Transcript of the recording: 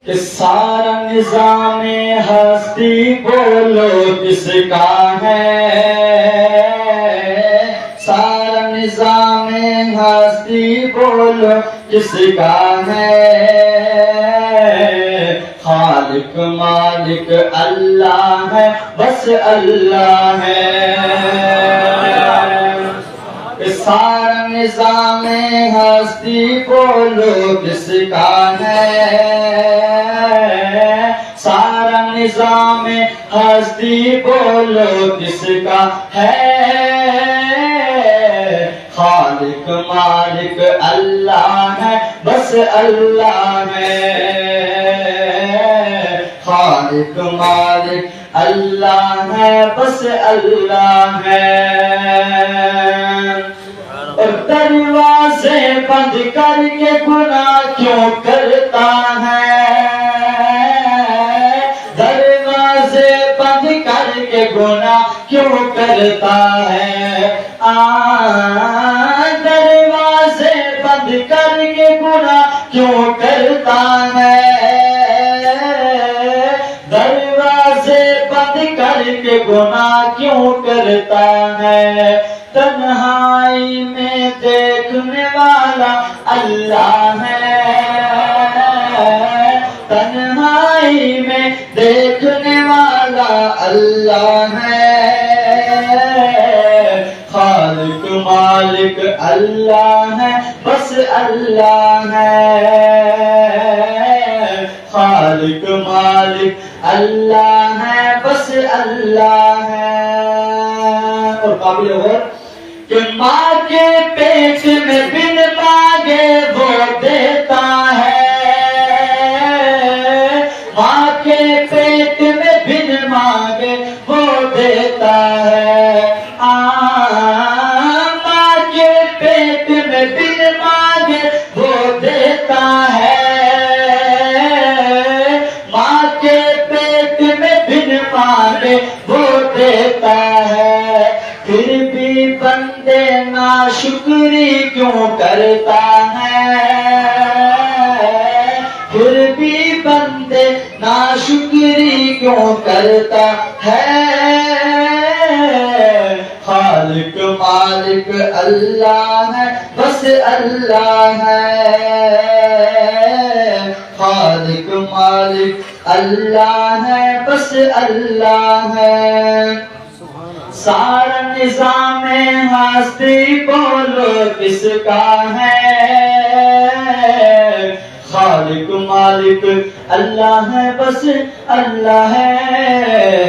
کہ سارا نظام ہستی بولو کس کا ہے، سارا نظام ہستی بولو کس کا ہے، خالق مالک اللہ ہے، بس اللہ ہے۔ سارا نظام ہستی بولو کس کا ہے، سارا نظام ہستی بولو کس کا ہے، خالق مالک اللہ ہے، بس اللہ ہے، خالق مالک اللہ ہے، بس اللہ ہے۔ اور دروازے بند کر کے گناہ کیوں کرتا ہے، دروازے بند کر کے گناہ کیوں کرتا ہے، دروازے بند کر کے گناہ کیوں کرتا ہے، دروازے بند کر کے گناہ کیوں کرتا ہے، تنہائی میں دیکھنے والا اللہ ہے، تنہائی میں دیکھنے والا اللہ ہے، خالق مالک اللہ ہے، بس اللہ ہے، خالق مالک اللہ ہے، بس اللہ ہے۔ اور قابل غور کہ ماں کے پیٹ میں بن مانگے وہ دیتا ہے، ماں کے پیٹ میں بن مانگے وہ دیتا ہے، ماں کے پیٹ میں بن مانگے وہ دیتا ہے، ماں کے پیٹ میں بن مانگے وہ دیتا ہے، پھر بھی بندے ناشکری کیوں کرتا ہے، پھر بھی بندے ناشکری کیوں کرتا ہے، خالق مالک اللہ ہے، بس اللہ ہے، خالق مالک اللہ ہے، بس اللہ ہے۔ سارا نظام ہستی بولو کس کا ہے، خالق مالک اللہ ہے، بس اللہ ہے،